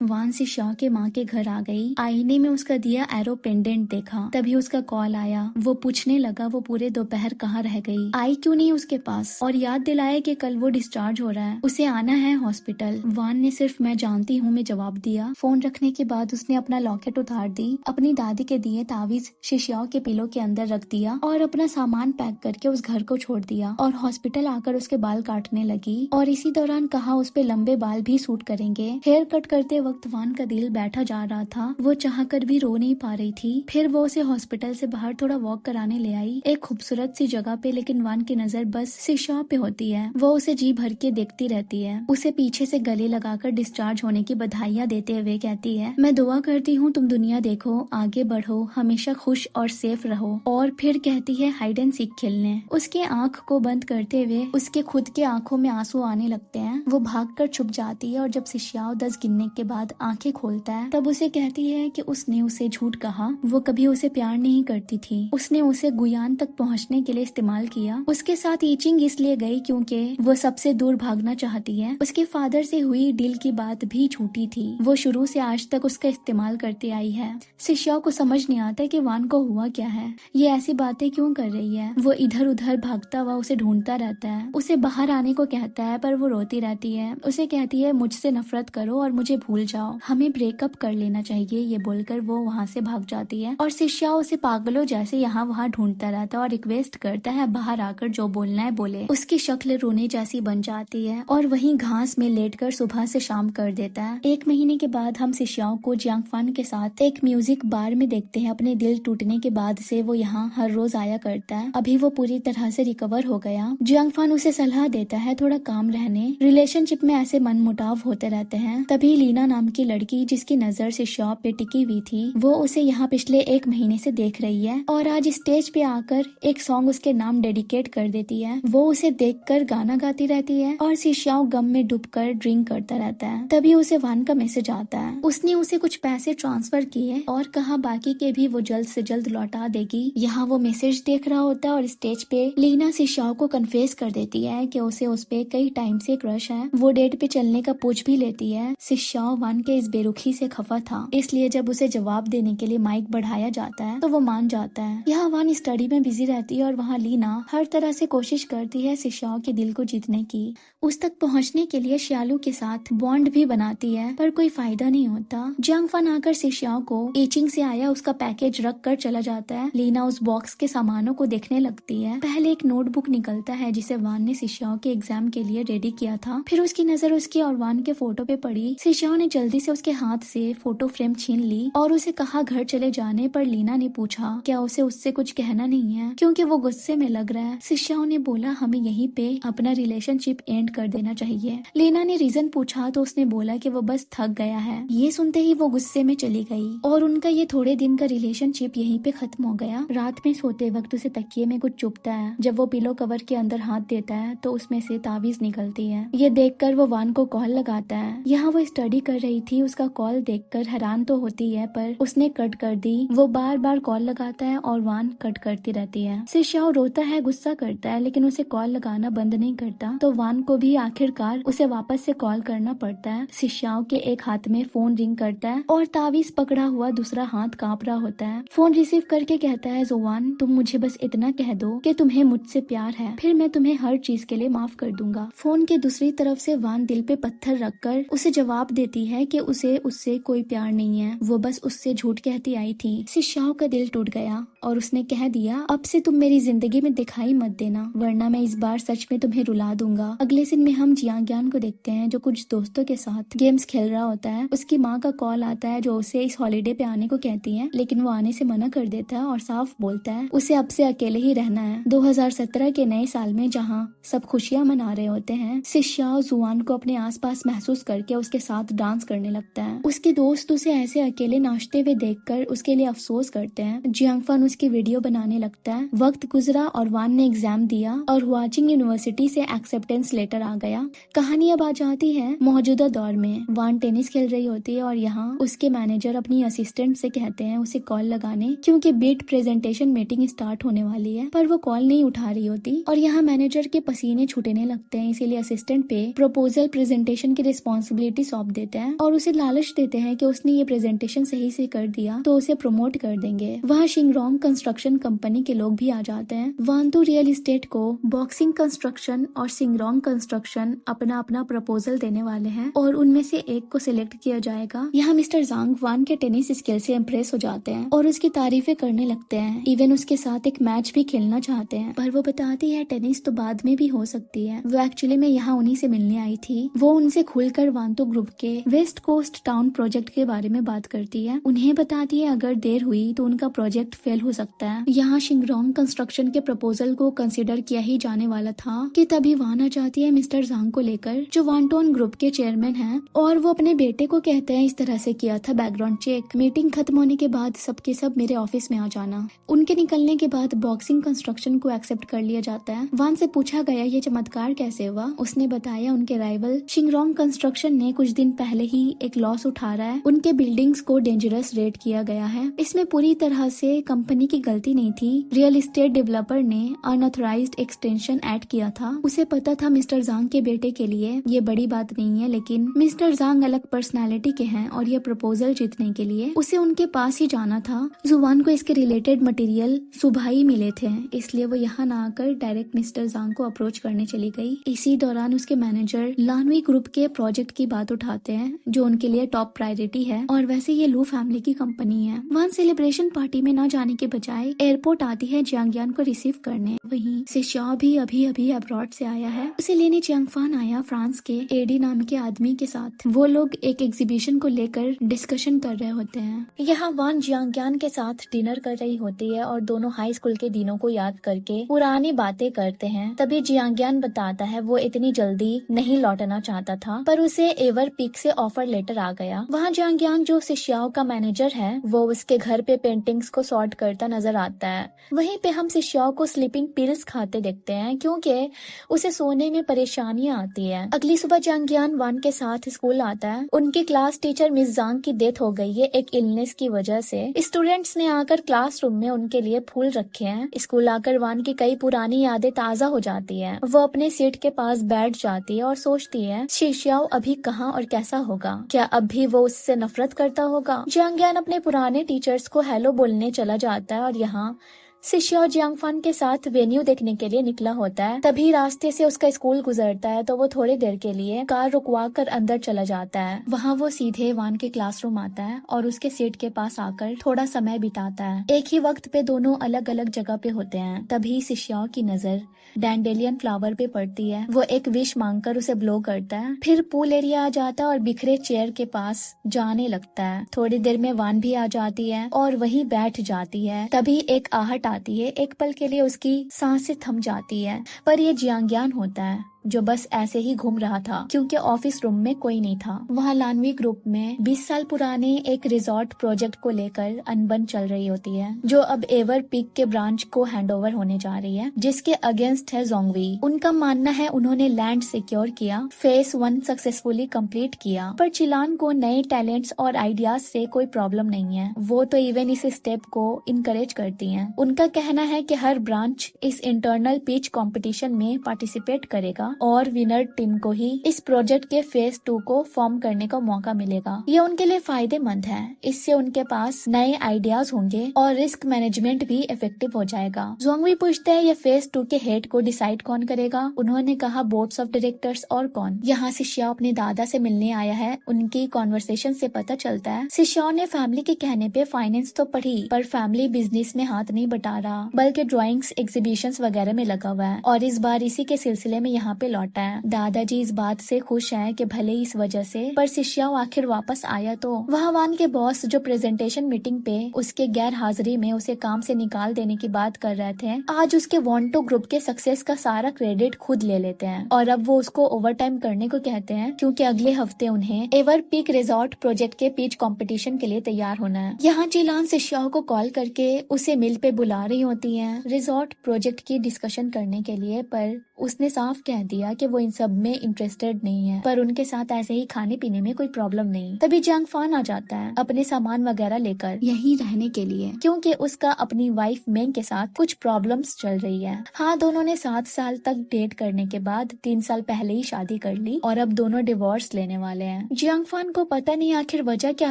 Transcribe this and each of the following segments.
वान से शॉ के माँ के घर आ गई। आईने में उसका दिया एरो पेंडेंट देखा, तभी उसका कॉल आया। वो पूछने लगा वो पूरे दोपहर कहाँ रह गई, आई क्यों नहीं उसके पास, और याद दिलाया कि कल वो डिस्चार्ज हो रहा है, उसे आना है हॉस्पिटल। वान ने सिर्फ मैं जानती हूँ में जवाब दिया। फोन रखने के बाद उसने अपना लॉकेट उतार दी, अपनी दादी के दिए तावीज शिशियाओ के पिलो के अंदर रख दिया और अपना सामान पैक करके उस घर को छोड़ दिया और हॉस्पिटल आकर उसके बाल काटने लगी। और इसी दौरान कहा उस पे लंबे बाल भी सूट करेंगे। हेयर कट करते वक्त वान का दिल बैठा जा रहा था, वो चाहकर भी रो नहीं पा रही थी। फिर वो उसे हॉस्पिटल से बाहर थोड़ा वॉक कराने ले आई, एक खूबसूरत सी जगह पे, लेकिन वान की नजर बस शिशियाओ पे होती है। वो उसे जी भर के देखती रहती है, उसे पीछे से गले लगाकर डिस्चार्ज होने की बधाइयाँ देते हुए कहती है, मैं दुआ करती हूँ तुम दुनिया देखो, आगे बढ़ो, हमेशा खुश और सेफ रहो। और फिर कहती है हाइड एंड सीक खेलने। उसके आंख को बंद करते हुए उसके खुद के आंखों में आंसू आने लगते हैं। वो भागकर छुप जाती है और जब शिशियाओ 10 गिनने के बाद आंखें खोलता है तब उसे कहती है कि उसने उसे झूठ कहा, वो कभी उसे प्यार नहीं करती थी, उसने उसे गुयान तक पहुंचने के लिए इस्तेमाल किया। उसके साथ ईचिंग इसलिए गई क्योंकि वो सबसे दूर भागना चाहती है। उसके फादर से हुई डील की बात भी झूठी थी, वो शुरू से आज तक उसका इस्तेमाल करती आई है। शिशियाओ को समझ नहीं आता कि वान को हुआ क्या है, ये ऐसी बातें क्यों कर रही है। वो इधर उधर भागता हुआ उसे ढूंढता रहता है, उसे बाहर आने को कहता है पर वो रोती रहती है। उसे कहती है मुझसे नफरत करो और मुझे भूल जाओ, हमें ब्रेकअप कर लेना चाहिए। ये बोलकर वो वहाँ से भाग जाती है और शिशियाओ उसे पागलों जैसे यहाँ वहाँ ढूंढता रहता है और रिक्वेस्ट करता है बाहर आकर जो बोलना है बोले। उसकी शक्ल रोने जैसी बन जाती है और वहीं घास में लेटकर सुबह से शाम कर देता है। 1 महीने के बाद हम शिशियाओ को जियांगफान के साथ एक म्यूजिक बार में देखते हैं। अपने दिल टूटने के बाद से वो यहाँ हर रोज आया करता है। अभी वो पूरी तरह से रिकवर हो गया। जियांगफान उसे सलाह देता है थोड़ा काम रहने, रिलेशनशिप में ऐसे मनमुटाव होते रहते हैं। तभी लीना नाम की लड़की जिसकी नजर शिशियाओ पे टिकी हुई थी, वो उसे यहाँ पिछले 1 महीने से देख रही है और आज स्टेज पे आकर एक सॉन्ग उसके नाम डेडिकेट कर देती है। वो उसे देखकर गाना गाती रहती है और शिशियाओ गम में डूबकर ड्रिंक करता रहता है। तभी उसे वान का मैसेज आता है, उसने उसे कुछ पैसे ट्रांसफर किए और कहा बाकी के भी वो जल्द से जल्द लौटा देगी। यहाँ वो मैसेज देख रहा होता है और स्टेज पे लीना शिशियाओ को कन्फेस कर देती है कि उसे उस पे कई टाइम से क्रश है। वो डेट पे चलने का पूछ भी लेती है। शिशियाओ वान के इस बेरुखी से खफा था, इसलिए जब उसे जवाब देने के लिए माइक बढ़ाया जाता है तो वो मान जाता है। यहाँ वान स्टडी में बिजी रहती है और वहाँ लीना हर तरह से कोशिश करती है शिशियाओ के दिल को जीतने की। उस तक पहुँचने के लिए श्यालू के साथ बॉन्ड भी बनाती है पर कोई फायदा नहीं होता। जियांगफान आकर शिशियाओ को ईचिंग से आया उसका पैकेज रख कर चला जाता है। लीना उस बॉक्स के सामानों को देखने लगती है। पहले एक नोटबुक निकलता है जिसे वान ने शिशियाओ के एग्जाम के लिए रेडी किया था। फिर उसकी नजर उसकी और वान के फोटो पे पड़ी। शिशियाओ ने जल्दी से उसके हाथ से फोटो फ्रेम छीन ली और उसे कहा घर चले जाने पर लीना ने पूछा क्या उसे उससे कुछ कहना नहीं है क्योंकि वो गुस्से में लग रहा है। शिशियाओ ने बोला हमें यहीं पे अपना रिलेशनशिप एंड कर देना चाहिए। लीना ने रीजन पूछा तो उसने बोला कि वो बस थक गया है। ये सुनते ही वो गुस्से में चली गई और उनका ये थोड़े दिन का रिलेशनशिप यहीं पे खत्म हो गया। रात में सोते वक्त उसे तकिए में कुछ चुभता है। जब वो पिलो कवर के अंदर हाथ देता है तो उसमें से ताबीज निकलती है। ये देखकर वो वान को कॉल लगाता है। यहाँ वो स्टडी कर रही थी, उसका कॉल देखकर हैरान तो होती है पर उसने कट कर दी। वो बार बार कॉल लगाता है और वान कट करती रहती है। शिशियाओ रोता है, गुस्सा करता है लेकिन उसे कॉल लगाना बंद नहीं करता तो वान को भी आखिरकार उसे वापस से कॉल करना पड़ता है। शिशियाओ के एक हाथ में फोन रिंग करता है और तावीज पकड़ा हुआ दूसरा हाथ कांप रहा होता है। फोन रिसीव करके कहता है जोवान तुम मुझे बस इतना कह दो कि तुम्हें मुझसे प्यार है, फिर मैं तुम्हें हर चीज के लिए माफ कर दूंगा। फोन के दूसरी तरफ से वान दिल पे पत्थर रखकर उसे जवाब देती है कि उसे उससे कोई प्यार नहीं है, वो बस उससे झूठ कहती आई थी। शिशियाओ का दिल टूट गया और उसने कह दिया अब से तुम मेरी जिंदगी में दिखाई मत देना वरना मैं इस बार सच में तुम्हें रुला दूंगा। अगले दिन में हम जियांग्यान को देखते हैं जो कुछ दोस्तों के साथ गेम्स खेल रहा होता है। उसकी माँ का कॉल आता है जो उसे इस हॉलीडे पे आने को कहती है लेकिन वो आने से मना कर देता है और साफ बोलता है उसे अब से अकेले ही रहना है। 2017 के नए साल में जहाँ सब खुशियाँ मना रहे होते हैं, शिशियाओ जुआन को अपने आसपास महसूस करके उसके साथ डांस करने लगता है। उसके दोस्त उसे ऐसे अकेले नाचते हुए देखकर उसके लिए अफसोस करते हैं। जियांगफान उसकी वीडियो बनाने लगता है। वक्त गुजरा और वान ने एग्जाम दिया और हुआचिंग यूनिवर्सिटी से एक्सेप्टेंस लेटर आ गया। कहानी अब आ जाती है मौजूदा दौर में। वान टेनिस खेल रही होती है और यहाँ उसके मैनेजर अपनी असिस्टेंट से कहते हैं उसे कॉल लगाने क्योंकि बीट प्रेजेंटेशन मीटिंग स्टार्ट होने वाली है, पर वो कॉल नहीं उठा रही होती और यहाँ मैनेजर के पसीने छूटने लगते हैं, इसीलिए असिस्टेंट पे प्रपोजल प्रेजेंटेशन की रिस्पॉन्सिबिलिटी सौंप देते हैं। हैं और उसे लालच देते हैं कि उसने ये प्रेजेंटेशन सही से कर दिया तो उसे प्रमोट कर देंगे। वहाँ शिंगरोंग कंस्ट्रक्शन कंपनी के लोग भी आ जाते हैं। वांटू रियल एस्टेट को बॉक्सिंग कंस्ट्रक्शन और शिंगरोंग कंस्ट्रक्शन अपना अपना प्रपोजल देने वाले हैं और उनमें से एक को सिलेक्ट किया जाएगा। यहाँ मिस्टर जांग वान के टेनिस स्किल से इम्प्रेस हो जाते हैं और उसकी तारीफें करने लगते हैं। इवन उसके साथ एक मैच भी खेलना चाहते हैं, पर वो बताती है टेनिस तो बाद में भी हो सकती है। वो एक्चुअली में यहाँ उन्हीं से मिलने आई थी। वो उनसे खुलकर वांटू ग्रुप के वेस्ट कोस्ट टाउन प्रोजेक्ट के बारे में बात करती है। उन्हें बताती है अगर देर हुई तो उनका प्रोजेक्ट फेल हो सकता है। यहाँ शिंगरोंग कंस्ट्रक्शन के प्रपोजल को कंसिडर किया ही जाने वाला था कि तभी वान आ जाती है मिस्टर जांग को लेकर, जो वांटोन ग्रुप के चेयरमैन हैं, और वो अपने बेटे को कहते हैं इस तरह से किया था बैकग्राउंड चेक। मीटिंग खत्म होने के बाद सबके सब मेरे ऑफिस में आ जाना। उनके निकलने के बाद बॉक्सिंग कंस्ट्रक्शन को एक्सेप्ट कर लिया जाता है। वान से पूछा गया ये चमत्कार कैसे हुआ। उसने बताया उनके राइवल शिंगरोंग कंस्ट्रक्शन ने कुछ दिन पहले ही एक लॉस उठा रहा है। उनके बिल्डिंग्स को डेंजरस रेट किया गया है। इसमें पूरी तरह से कंपनी की गलती नहीं थी। रियल एस्टेट डेवलपर ने अनऑथराइज्ड एक्सटेंशन ऐड किया था। उसे पता था मिस्टर जांग के बेटे के लिए ये बड़ी बात नहीं है, लेकिन मिस्टर जांग अलग पर्सनालिटी के हैं और ये प्रपोजल जीतने के लिए उसे उनके पास ही जाना था। जुवान को इसके रिलेटेड मटेरियल सुबह ही मिले थे, इसलिए वो यहाँ ना आकर डायरेक्ट मिस्टर जांग को अप्रोच करने चली गई। इसी दौरान उसके मैनेजर लानवी ग्रुप के प्रोजेक्ट की बात उठाते हैं जो उनके लिए टॉप प्रायोरिटी है, और वैसे ये लू फैमिली की कंपनी है। वान सेलिब्रेशन पार्टी में न जाने के बजाय एयरपोर्ट आती है जियांगयान को रिसीव करने। वहीं सिशाओ भी अभी अभी अब्रॉड से आया है। उसे लेने जियांगफान आया फ्रांस के एडी नाम के आदमी के साथ। वो लोग एक एग्जीबिशन को लेकर डिस्कशन कर रहे होते हैं। यहाँ वान जियांगयान के साथ डिनर कर रही होती है और दोनों हाई स्कूल के दिनों को याद करके पुरानी बातें करते हैं। तभी जियांगयान बताता है वो इतनी जल्दी नहीं लौटना चाहता था, पर उसे एवर पिक से ऑफर लेटर आ गया। वहाँ जियांगयान जो सिशियाओ का मैनेजर है वो उसके घर पे पेंटिंग्स को सॉर्ट करता नजर आता है। वहीं पे हम सिशियाओ को स्लीपिंग पिल्स खाते देखते हैं क्योंकि उसे सोने में परेशानियां आती है। अगली सुबह जियांगयान वान के साथ स्कूल आता है। उनकी क्लास टीचर मिस जांग की डेथ हो गई है एक इलनेस की वजह से। स्टूडेंट्स ने आकर क्लासरूम में उनके लिए फूल रखे हैं। स्कूल आकर वान की कई पुरानी यादें ताजा हो जाती है। वो अपने सीट के पास बैठ जाती है और सोचती है शिशियाओ अभी कहाँ और कैसा होगा। क्या अब भी वो उससे नफरत करता होगा। जियांगयान अपने पुराने टीचर्स को हेलो बोलने चला जाता है और यहाँ सिशियाओ जियांगफान के साथ वेन्यू देखने के लिए निकला होता है। तभी रास्ते से उसका स्कूल गुजरता है तो वो थोड़ी देर के लिए कार रुकवा कर अंदर चला जाता है। वहाँ वो सीधे वान के क्लासरूम आता है और उसके सीट के पास आकर थोड़ा समय बिताता है। एक ही वक्त पे दोनों अलग अलग जगह पे होते हैं। तभी सिशियाओ की नजर डैंडेलियन फ्लावर पे पड़ती है। वो एक विश मांगकर उसे ब्लो करता है। फिर पूल एरिया आ जाता है और बिखरे चेयर के पास जाने लगता है। थोड़ी देर में वान भी आ जाती है और वहीं बैठ जाती है। तभी एक आहट आती है। एक पल के लिए उसकी सांसें थम जाती है, पर ये जियांगयान होता है जो बस ऐसे ही घूम रहा था क्योंकि ऑफिस रूम में कोई नहीं था। वहाँ लानवी ग्रुप में 20 साल पुराने एक रिजॉर्ट प्रोजेक्ट को लेकर अनबन चल रही होती है जो अब एवर पिक के ब्रांच को हैंडओवर होने जा रही है, जिसके अगेंस्ट है जोंगवी। उनका मानना है उन्होंने लैंड सिक्योर किया, फेज 1 सक्सेसफुली कंप्लीट किया, पर चिलान को नए टैलेंट्स और आइडियाज से कोई प्रॉब्लम नहीं है। वो तो इवन इस स्टेप को इनकरेज करती है। उनका कहना है कि हर ब्रांच इस इंटरनल पिच कंपटीशन में पार्टिसिपेट करेगा और विनर टीम को ही इस प्रोजेक्ट के फेज 2 को फॉर्म करने का मौका मिलेगा। ये उनके लिए फायदेमंद है। इससे उनके पास नए आइडियाज होंगे और रिस्क मैनेजमेंट भी इफेक्टिव हो जाएगा। जोंगवी पूछते हैं ये फेज 2 के हेड को डिसाइड कौन करेगा। उन्होंने कहा बोर्ड्स ऑफ डायरेक्टर्स और कौन। यहाँ सिशियाओ अपने दादा से मिलने आया है। उनकी कॉन्वर्सेशन से पता चलता है सिशियाओ ने फैमिली के कहने पे फाइनेंस तो पढ़ी, पर फैमिली बिजनेस में हाथ नहीं बटा रहा, बल्कि ड्राइंग्स एग्जीबिशंस वगैरह में लगा हुआ है और इस बार इसी के सिलसिले में यहाँ पे लौटा है। दादाजी इस बात से खुश हैं कि भले ही इस वजह से, पर सिशियाओ आखिर वापस आया तो। वहाँ वान के बॉस जो प्रेजेंटेशन मीटिंग पे उसके गैर हाजिरी में उसे काम से निकाल देने की बात कर रहे थे, आज उसके वांटो ग्रुप के सक्सेस का सारा क्रेडिट खुद ले लेते हैं और अब वो उसको ओवरटाइम करने को कहते हैं क्योंकि अगले हफ्ते उन्हें एवर पिक रिजॉर्ट प्रोजेक्ट के पिच कंपटीशन के लिए तैयार होना है। यहाँ जिलान सिशियाओ को कॉल करके उसे मिल पे बुला रही होती है रिजॉर्ट प्रोजेक्ट की डिस्कशन करने के लिए, पर उसने साफ कह दिया कि वो इन सब में इंटरेस्टेड नहीं है, पर उनके साथ ऐसे ही खाने पीने में कोई प्रॉब्लम नहीं। तभी जियांग फान आ जाता है अपने सामान वगैरह लेकर यहीं रहने के लिए, क्योंकि उसका अपनी वाइफ मेंग के साथ कुछ प्रॉब्लम्स चल रही है। हाँ, दोनों ने 7 साल तक डेट करने के बाद 3 साल पहले ही शादी कर ली और अब दोनों डिवोर्स लेने वाले हैं। जियांग फान को पता नहीं आखिर वजह क्या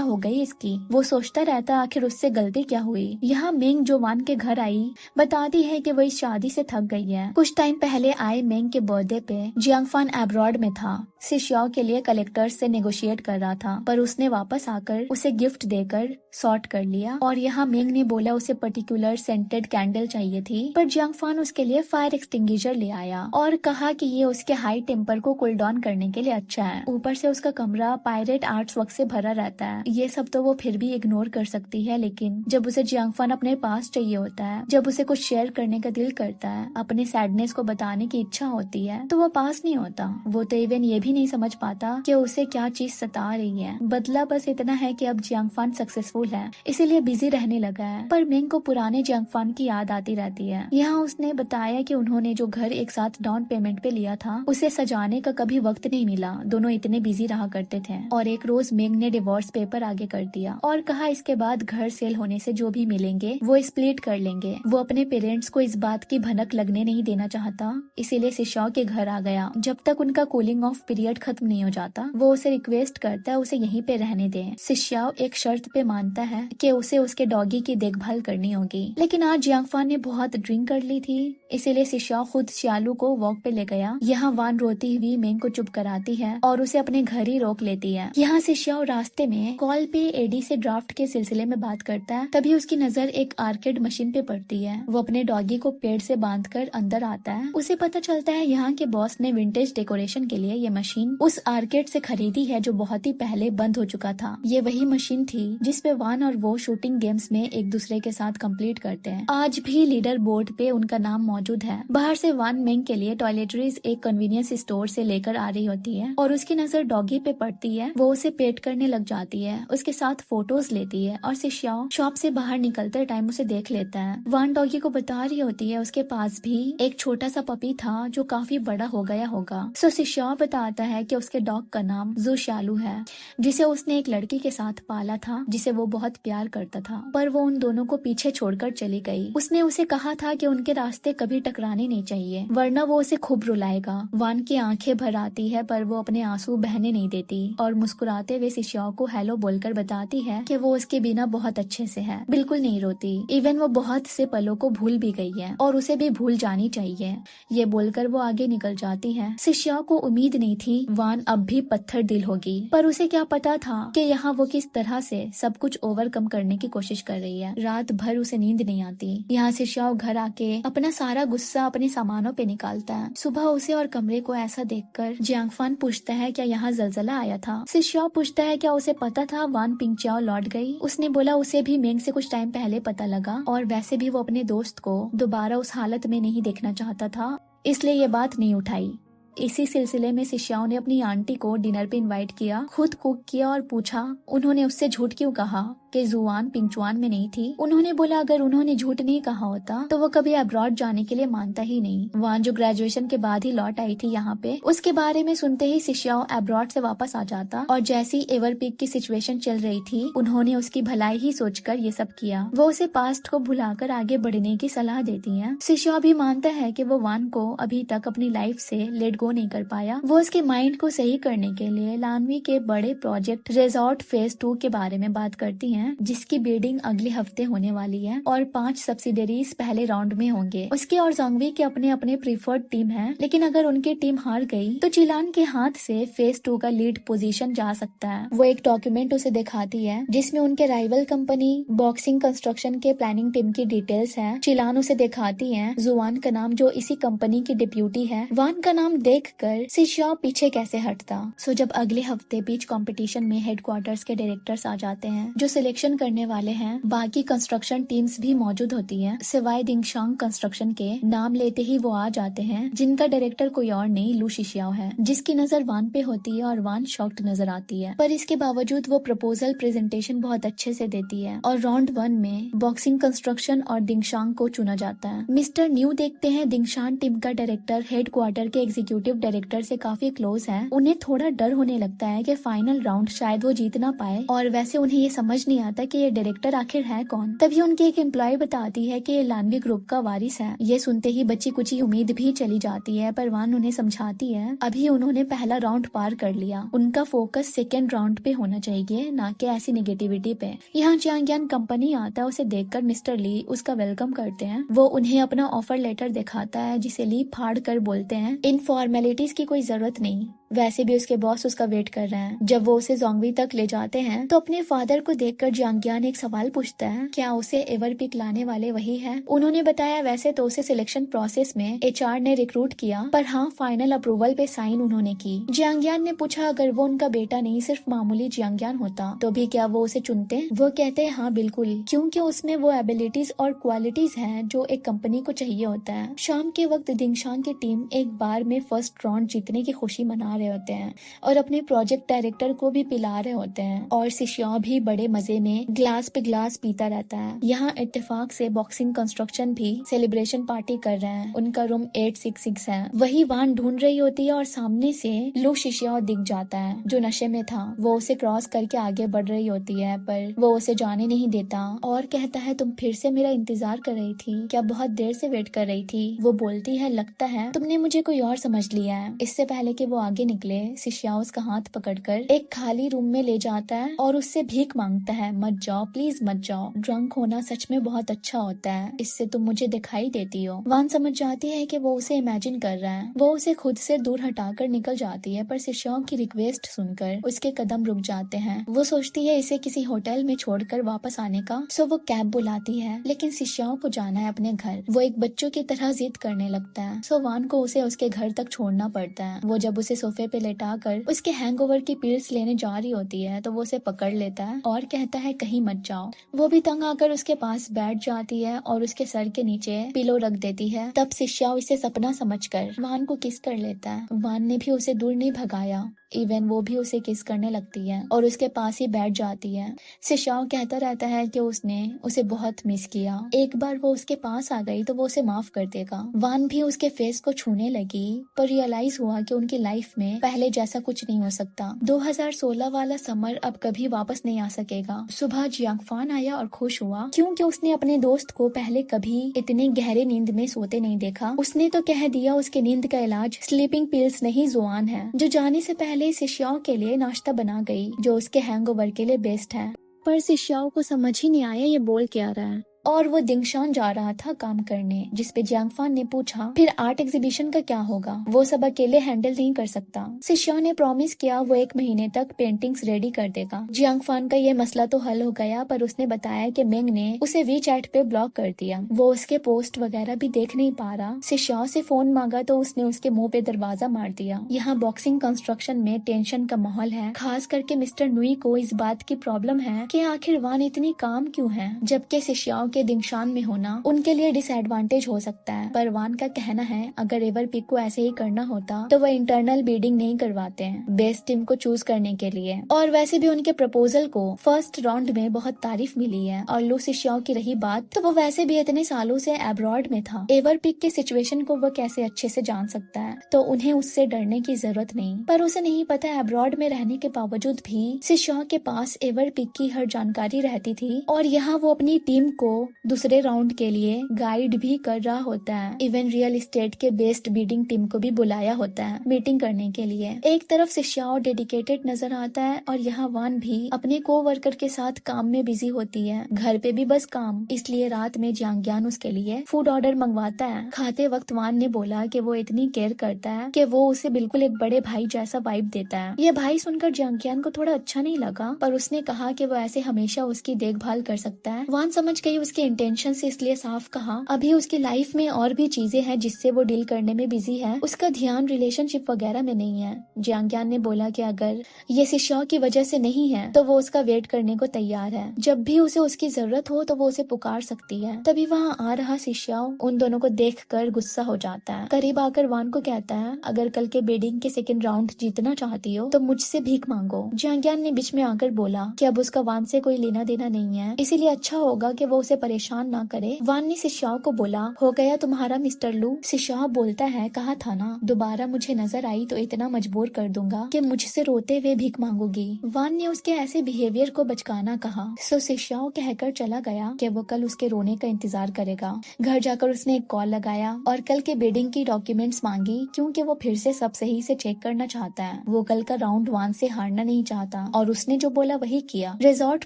हो गई इसकी। वो सोचता रहता आखिर उससे गलती क्या हुई। यहाँ मेंग जो वान के घर आई बताती है कि वो इस शादी से थक गई है। कुछ टाइम पहले आए मेंग के बर्थडे पे जियांग फान अब्रॉड में था, सिशियाओ के लिए कलेक्टर से नेगोशिएट कर रहा था, पर उसने वापस आकर उसे गिफ्ट देकर सॉर्ट कर लिया। और यहाँ मेंग ने बोला उसे पर्टिकुलर सेंटेड कैंडल चाहिए थी, पर जियांग फान उसके लिए फायर एक्सटिंग्विशर ले आया और कहा कि ये उसके हाई टेम्पर को कूल डाउन करने के लिए अच्छा है। ऊपर से उसका कमरा पायरेट आर्ट्स वर्क से भरा रहता है। ये सब तो वो फिर भी इग्नोर कर सकती है, लेकिन जब उसे जियांग फान अपने पास चाहिए होता है, जब उसे कुछ शेयर करने का दिल करता है, अपने सैडनेस को बताने की इच्छा होती है, तो वो पास नहीं होता। वो तो इवन ये भी नहीं समझ पाता कि उसे क्या चीज सता रही है। बदला बस इतना है कि अब जियांग फान सक्सेसफुल है, इसीलिए बिजी रहने लगा है। पर मेंग को पुराने जियांग फान की याद आती रहती है। यहाँ उसने बताया कि उन्होंने जो घर एक साथ डाउन पेमेंट पे लिया था, उसे सजाने का कभी वक्त नहीं मिला, दोनों इतने बिजी रहा करते थे। और एक रोज मेंग ने डिवोर्स पेपर आगे कर दिया और कहा इसके बाद घर सेल होने से जो भी मिलेंगे वो स्प्लिट कर लेंगे। वो अपने पेरेंट्स को इस बात की भनक लगने नहीं देना चाहता, इसीलिए सिशाओ के घर आ गया। जब तक उनका कूलिंग ऑफ पीरियड खत्म नहीं हो जाता, वो उसे रिक्वेस्ट करता है उसे यहीं पे रहने दे। सिशाओ एक शर्त पे मानता है कि उसे उसके डॉगी की देखभाल करनी होगी, लेकिन आज जियांग फान ने बहुत ड्रिंक कर ली थी, इसीलिए सिशाओ खुद शियालू को वॉक पे ले गया। यहाँ वान रोती हुई मेंग को चुप कराती है और उसे अपने घर ही रोक लेती है। यहाँ सिशाओ रास्ते में कॉल पे एडी से ड्राफ्ट के सिलसिले में बात करता है, तभी उसकी नजर एक आर्केड मशीन पे पड़ती है। वो अपने डॉगी को पेड़ से बांधकर अंदर आता है। उसे पता चलता है यहाँ के बॉस ने विंटेज डेकोरेशन के लिए ये मशीन उस आर्केड से खरीदी है जो बहुत ही पहले बंद हो चुका था। ये वही मशीन थी जिसपे वान और वो शूटिंग गेम्स में एक दूसरे के साथ कंप्लीट करते हैं। आज भी लीडर बोर्ड पे उनका नाम मौजूद है। बाहर से वान मेंग के लिए टॉयलेटरीज एक कन्वीनियंस स्टोर से लेकर आ रही होती है और उसकी नजर डॉगी पे पड़ती है। वो उसे पेट करने लग जाती है, उसके साथ फोटोज लेती है और सिशाओ शॉप से बाहर निकलते टाइम उसे देख लेता है। वान डॉगी को बता रही होती है उसके पास भी एक छोटा सा पपी था जो काफी बड़ा हो गया होगा। सो सिशाओ बताता है कि उसके डॉग का नाम जू शालू है, जिसे उसने एक लड़की के साथ पाला था जिसे वो बहुत प्यार करता था, पर वो उन दोनों को पीछे छोड़कर चली गई। उसने उसे कहा था कि उनके रास्ते कभी टकराने नहीं चाहिए, वरना वो उसे खूब रुलाएगा। वान की आंखें भर आती है, पर वो अपने आंसू बहने नहीं देती और मुस्कुराते हुए सिशाओ को हेलो बोलकर बताती है कि वो उसके बिना बहुत अच्छे से है, बिल्कुल नहीं रोती। इवन वो बहुत से पलों को भूल भी गई है और उसे भी भूल जानी चाहिए। ये बोलकर वो आगे निकल जाती है। सिशाओ को उम्मीद नहीं थी वान अब भी पत्थर दिल होगी, पर उसे क्या पता था कि यहाँ वो किस तरह से सब कुछ ओवरकम करने की कोशिश कर रही है। रात भर उसे नींद नहीं आती। यहाँ सिशाओ घर आके अपना सारा गुस्सा अपने सामानों पे निकालता है। सुबह उसे और कमरे को ऐसा देखकर जियांग फान पूछता है क्या यहाँ जलजला आया था। सिशाओ पूछता है क्या उसे पता था वान पिंगचाओ लौट गई। उसने बोला उसे भी मेंग से कुछ टाइम पहले पता लगा और वैसे भी वो अपने दोस्त को दोबारा उस हालत में नहीं देखना चाहता था, इसलिए ये बात नहीं उठाई। इसी सिलसिले में सिशाओ ने अपनी आंटी को डिनर पे इनवाइट किया, खुद कुक किया और पूछा उन्होंने उससे झूठ क्यों कहा कि जुआन पिंगचुआन में नहीं थी। उन्होंने बोला अगर उन्होंने झूठ नहीं कहा होता तो वो कभी अब्रॉड जाने के लिए मानता ही नहीं। वान जो ग्रेजुएशन के बाद ही लौट आई थी यहाँ पे, उसके बारे में सुनते ही सिशाओ अब्रॉड से वापस आ जाता और जैसी एवर पीक की सिचुएशन चल रही थी उन्होंने उसकी भलाई ही सोचकर ये सब किया। वो उसे पास्ट को भुलाकर आगे बढ़ने की सलाह देती है। सिशाओ भी मानता है कि वो वान को अभी तक अपनी लाइफ से लेट गो नहीं कर पाया। वो उसके माइंड को सही करने के लिए लानवी के बड़े प्रोजेक्ट रिजॉर्ट फेज 2 के बारे में बात करती है, जिसकी बिल्डिंग अगले हफ्ते होने वाली है और 5 सब्सिडरीज पहले राउंड में होंगे। उसके और जोंगवी के अपने अपने प्रीफर्ड टीम है, लेकिन अगर उनकी टीम हार गई तो चिलान के हाथ से फेज 2 का लीड पोजीशन जा सकता है। वो एक डॉक्यूमेंट उसे दिखाती है जिसमें उनके राइवल कंपनी बॉक्सिंग कंस्ट्रक्शन के प्लानिंग टीम की डिटेल्स है। चिलान उसे दिखाती है जुआन का नाम जो इसी कंपनी की डिप्यूटी है। वान का नाम देखकर सिशाओ पीछे कैसे हटता। सो जब अगले हफ्ते बीच कंपटीशन में हेडक्वार्टर्स के डायरेक्टर्स आ जाते हैं जो सिलेक्शन करने वाले हैं, बाकी कंस्ट्रक्शन टीम्स भी मौजूद होती है सिवाय दिंगशांग कंस्ट्रक्शन के। नाम लेते ही वो आ जाते हैं, जिनका डायरेक्टर कोई और नहीं लू शिशियाओ है, जिसकी नजर वान पे होती है और वान शॉक्ड नजर आती है। पर इसके बावजूद वो प्रपोजल प्रेजेंटेशन बहुत अच्छे से देती है और राउंड 1 में बॉक्सिंग कंस्ट्रक्शन और दिंगशांग को चुना जाता है। मिस्टर न्यू देखते हैं दिंगशांग टीम का डायरेक्टर हेडक्वार्टर के एग्जीक्यूटिव डायरेक्टर से काफी क्लोज है। उन्हें थोड़ा डर होने लगता है कि फाइनल राउंड शायद वो जीत ना पाए, और वैसे उन्हें ये समझ नहीं आता कि ये डायरेक्टर आखिर है कौन। तभी उनकी एक एम्प्लॉय बताती है कि ये लानवी ग्रुप का वारिस है। ये सुनते ही बच्ची कुछ उम्मीद भी चली जाती है, पर वान उन्हें समझाती है अभी उन्होंने पहला राउंड पार कर लिया, उनका फोकस सेकेंड राउंड पे होना चाहिए, ना कि ऐसी नेगेटिविटी पे। यहाँ जियांग्यान कंपनी आता है, उसे देखकर मिस्टर ली उसका वेलकम करते हैं। वो उन्हें अपना ऑफर लेटर दिखाता है, जिसे ली फाड़ कर बोलते हैं इन फॉर्मेलिटीज की कोई जरूरत नहीं, वैसे भी उसके बॉस उसका वेट कर रहे हैं। जब वो उसे जोंगवी तक ले जाते हैं तो अपने फादर को देखकर जियांग्यान एक सवाल पूछता है, क्या उसे एवर पिक लाने वाले वही है? उन्होंने बताया वैसे तो उसे सिलेक्शन प्रोसेस में एचआर ने रिक्रूट किया, पर हाँ फाइनल अप्रूवल पे साइन उन्होंने की। जियांग्यान ने पूछा अगर वो उनका बेटा नहीं सिर्फ मामूली जियांग्यान होता तो भी क्या वो उसे चुनते? वो कहते हैं हाँ बिल्कुल, क्योंकि उसमें वो एबिलिटीज और क्वालिटीज हैं जो एक कंपनी को चाहिए होता है। शाम के वक्त दिंगशांग की टीम एक बार में फर्स्ट राउंड जीतने की खुशी मना रहे होते हैं और अपने प्रोजेक्ट डायरेक्टर को भी पिला रहे होते हैं, और सिशियाओ भी बड़े मजे में ग्लास पे ग्लास पीता रहता है। यहाँ इत्तेफाक से बॉक्सिंग कंस्ट्रक्शन भी सेलिब्रेशन पार्टी कर रहे हैं। उनका रूम 866 है। वही वान ढूंढ रही होती है और सामने से लू शिशियाओ दिख जाता है जो नशे में था। वो उसे क्रॉस करके आगे बढ़ रही होती है, पर वो उसे जाने नहीं देता और कहता है तुम फिर से मेरा इंतजार कर रही थी क्या? बहुत देर से वेट कर रही थी। वो बोलती है लगता है तुमने मुझे कोई और समझ लिया है। इससे पहले कि वो आगे निकले सिशियाओ उसका हाथ पकड़कर एक खाली रूम में ले जाता है और उससे भीख मांगता है, मत जाओ प्लीज मत जाओ, ड्रंक होना सच में बहुत अच्छा होता है, इससे तुम मुझे दिखाई देती हो। वान समझ जाती है कि वो उसे इमेजिन कर रहा है। वो उसे खुद से दूर हटाकर निकल जाती है, पर सिशियाओ की रिक्वेस्ट सुनकर उसके कदम रुक जाते हैं। वो सोचती है इसे किसी होटल में छोड़कर वापस आने का, सो वो कैब बुलाती है, लेकिन सिशियाओ को जाना है अपने घर। वो एक बच्चों की तरह जिद करने लगता है, सो वान को उसे उसके घर तक छोड़ना पड़ता है। वो जब उसे सोफे पे लेटा कर उसके हैंगओवर की पिल्स लेने जा रही होती है तो वो उसे पकड़ लेता है और कहता है कहीं मत जाओ। वो भी तंग आकर उसके पास बैठ जाती है और उसके सर के नीचे पिलो रख देती है। तब सिशियाओ इसे सपना समझकर वान को किस कर लेता है। वान ने भी उसे दूर नहीं भगाया, इवन वो भी उसे किस करने लगती है और उसके पास ही बैठ जाती है। सिशियाओ कहता रहता है कि उसने उसे बहुत मिस किया, एक बार वो उसके पास आ गई तो वो उसे माफ कर देगा। वान भी उसके फेस को छूने लगी, पर रियलाइज हुआ कि उनकी लाइफ में पहले जैसा कुछ नहीं हो सकता। 2016 वाला समर अब कभी वापस नहीं आ सकेगा। सुबह जियांगफान आया और खुश हुआ क्योंकि उसने अपने दोस्त को पहले कभी इतने गहरे नींद में सोते नहीं देखा। उसने तो कह दिया उसके नींद का इलाज स्लीपिंग पिल्स नहीं जुआन है, जो जाने से पहले सिशियाओ के लिए नाश्ता बना गई जो उसके हैंगओवर के लिए बेस्ट है। पर सिशियाओ को समझ ही नहीं आया ये बोल क्या रहा है, और वो दिंगशान जा रहा था काम करने, जिसपे जियांगफान ने पूछा फिर आर्ट एग्जीबिशन का क्या होगा? वो सब अकेले हैंडल नहीं कर सकता। सिशियाओ ने प्रॉमिस किया वो 1 महीने तक पेंटिंग्स रेडी कर देगा। जियांगफान का ये मसला तो हल हो गया, पर उसने बताया कि मेंग ने उसे वीचैट पे ब्लॉक कर दिया। वो उसके पोस्ट वगैरह भी देख नहीं पा रहा। सिशियाओ से फोन मांगा तो उसने उसके मुंह पे दरवाजा मार दिया। यहाँ बॉक्सिंग कंस्ट्रक्शन में टेंशन का माहौल है, खास करके मिस्टर नुई को इस बात की प्रॉब्लम है कि आखिर वान इतनी काम क्यों है, जबकि सिशियाओ के दिंगशान में होना उनके लिए डिसएडवांटेज हो सकता है। पर वान का कहना है अगर एवर पिक को ऐसे ही करना होता तो वह इंटरनल बीडिंग नहीं करवाते हैं बेस्ट टीम को चूज करने के लिए। और वैसे भी उनके प्रपोजल को फर्स्ट राउंड में बहुत तारीफ मिली है। और लू सिशियाओ की रही बात, तो वो वैसे भी इतने सालों से अब्रॉड में था, एवर पिक के सिचुएशन को वो कैसे अच्छे से जान सकता है, तो उन्हें उससे डरने की जरूरत नहीं। पर उसे नहीं पता अब्रॉड में रहने के बावजूद भी सिशियाओ के पास एवर पिक की हर जानकारी रहती थी, और यहाँ वो अपनी टीम को दूसरे राउंड के लिए गाइड भी कर रहा होता है। इवन रियल एस्टेट के बेस्ट बीडिंग टीम को भी बुलाया होता है मीटिंग करने के लिए। एक तरफ सिशियाओ डेडिकेटेड नजर आता है और यहाँ वान भी अपने कोवर्कर के साथ काम में बिजी होती है। घर पे भी बस काम, इसलिए रात में जियांग्यान उसके लिए फूड ऑर्डर मंगवाता है। खाते वक्त वान ने बोला कि वो इतनी केयर करता है कि वो उसे बिल्कुल एक बड़े भाई जैसा वाइब देता है। ये भाई सुनकर जियांग्यान को थोड़ा अच्छा नहीं लगा, पर उसने कहा कि वो ऐसे हमेशा उसकी देखभाल कर सकता है। वान समझ गई उसके इंटेंशन से इसलिए साफ कहा अभी उसकी लाइफ में और भी चीजें हैं जिससे वो डील करने में बिजी है, उसका ध्यान रिलेशनशिप वगैरह में नहीं है। जियांग्यान ने बोला कि अगर ये सिशाओ की वजह से नहीं है तो वो उसका वेट करने को तैयार है, जब भी उसे उसकी जरूरत हो तो वो उसे पुकार सकती है। तभी वहाँ आ रहा सिशाओ उन दोनों को देखकर गुस्सा हो जाता है। करीब आकर वान को कहता है अगर कल के बेडिंग के सेकंड राउंड जीतना चाहती हो तो मुझसे भीख मांगो। जियांग्यान ने बीच में आकर बोला कि अब उसका वान से कोई लेना देना नहीं है, इसीलिए अच्छा होगा कि वो उसे परेशान ना करे। वान ने सिशाओ को बोला हो गया तुम्हारा मिस्टर लू। सिशाओ बोलता है कहा था ना दोबारा मुझे नजर आई तो इतना मजबूर कर दूंगा कि मुझसे रोते हुए भीख मांगोगी। वान ने उसके ऐसे बिहेवियर को बचकाना कहा। सो सिशाओ कहकर चला गया कि वो कल उसके रोने का इंतजार करेगा। घर जाकर उसने एक कॉल लगाया और कल के बिडिंग की डॉक्यूमेंट्स मांगी क्योंकि वो फिर से सब सही से चेक करना चाहता है। वो कल का राउंड 1 से हारना नहीं चाहता और उसने जो बोला वही किया। रिजॉर्ट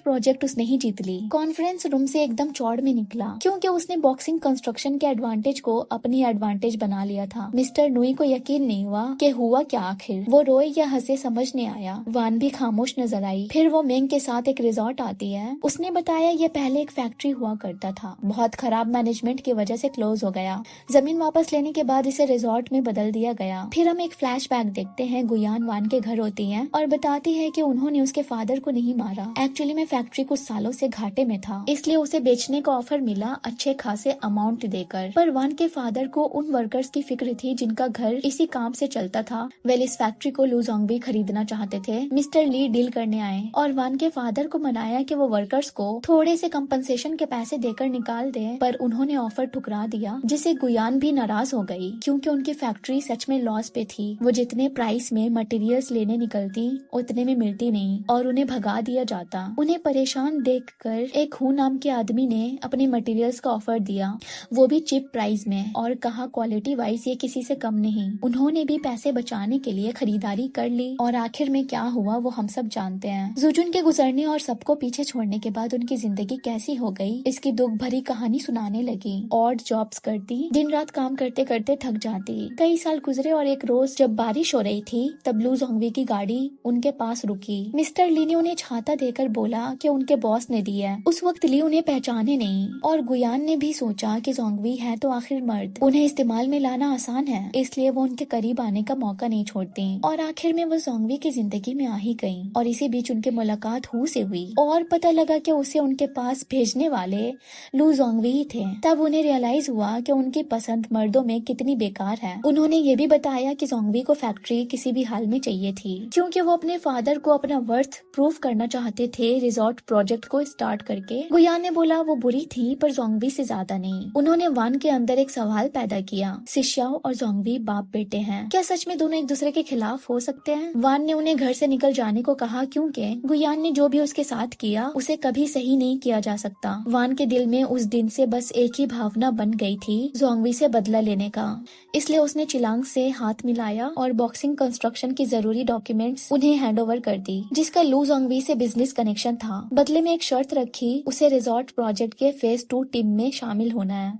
प्रोजेक्ट उसने ही जीत ली। कॉन्फ्रेंस रूम से एकदम चौड़ में निकला क्योंकि उसने बॉक्सिंग कंस्ट्रक्शन के एडवांटेज को अपनी एडवांटेज बना लिया था। मिस्टर नुई को यकीन नहीं हुआ कि हुआ क्या आखिर। वो रोए या हंसे समझ नहीं आया। वान भी खामोश नजर आई। फिर वो मेंग के साथ एक रिजॉर्ट आती है। उसने बताया ये पहले एक फैक्ट्री हुआ करता था, बहुत खराब मैनेजमेंट की वजह से क्लोज हो गया। जमीन वापस लेने के बाद इसे रिजॉर्ट में बदल दिया गया। फिर हम एक फ्लैशबैक देखते हैं। गुयान वान के घर होती है और बताती है कि उन्होंने उसके फादर को नहीं मारा। एक्चुअली में फैक्ट्री कुछ सालों से घाटे में था, इसलिए उसे बेचने का ऑफर मिला अच्छे खासे अमाउंट देकर। पर वान के फादर को उन वर्कर्स की फिक्र थी जिनका घर इसी काम से चलता था। वेल इस फैक्ट्री को लू जोंगवी खरीदना चाहते थे। मिस्टर ली डील करने आए और वान के फादर को मनाया कि वो वर्कर्स को थोड़े से कंपनसेशन के पैसे देकर निकाल दे, पर उन्होंने ऑफर ठुकरा दिया जिसे गुयान भी नाराज हो गई क्योंकि उनकी फैक्ट्री सच में लॉस पे थी। वो जितने प्राइस में मटेरियल्स लेने निकलती उतने में मिलती नहीं और उन्हें भगा दिया जाता। उन्हें परेशान देखकर एक हु नाम के आदमी ने अपने मटेरियल्स का ऑफर दिया, वो भी चिप प्राइस में, और कहा क्वालिटी वाइज ये किसी से कम नहीं। उन्होंने भी पैसे बचाने के लिए खरीदारी कर ली और आखिर में क्या हुआ वो हम सब जानते हैं। जुजुन के गुजरने और सबको पीछे छोड़ने के बाद उनकी जिंदगी कैसी हो गई इसकी दुख भरी कहानी सुनाने लगी। ऑड जॉब्स करती, दिन रात काम करते करते थक जाती। कई साल गुजरे और एक रोज जब बारिश हो रही थी तब लू जोंगवी की गाड़ी उनके पास रुकी। मिस्टर ली ने उन्हें छाता देकर बोला कि उनके बॉस ने दी है। उस वक्त ली उन्हें पहचाने नहीं और गुयान ने भी सोचा कि जोंगवी है तो आखिर मर्द, उन्हें इस्तेमाल में लाना आसान है, इसलिए वो उनके करीब आने का मौका नहीं छोड़ती। और आखिर में वो जोंगवी की जिंदगी में आ ही गई और इसी बीच उनकी मुलाकात हु से हुई और पता लगा कि उसे उनके पास भेजने वाले लू जोंगवी ही थे। तब उन्हें रियलाइज हुआ कि उनकी पसंद मर्दों में कितनी बेकार है। उन्होंने ये भी बताया कि जोंगवी को फैक्ट्री किसी भी हाल में चाहिए थी क्योंकि वो अपने फादर को अपना वर्थ प्रूव करना चाहते थे रिजॉर्ट प्रोजेक्ट को स्टार्ट करके। गुयान ने बोला वो बुरी थी पर जोंगवी से ज्यादा नहीं। उन्होंने वान के अंदर एक सवाल पैदा किया, सिशाओ और जोंगवी बाप बेटे हैं, क्या सच में दोनों एक दूसरे के खिलाफ हो सकते हैं? वान ने उन्हें घर से निकल जाने को कहा क्योंकि गुयान ने जो भी उसके साथ किया उसे कभी सही नहीं किया जा सकता। वान के दिल में उस दिन से बस एक ही भावना बन गई थी, जोंगवी से बदला लेने का। इसलिए उसने चिलांग से हाथ मिलाया और बॉक्सिंग कंस्ट्रक्शन की जरूरी डॉक्यूमेंट्स उन्हें हैंडओवर कर दी जिसका लू जोंगवी से बिजनेस कनेक्शन था। बदले में एक शर्त रखी, उसे रिजॉर्ट प्रोजेक्ट के फेज 2 टीम में शामिल होना है।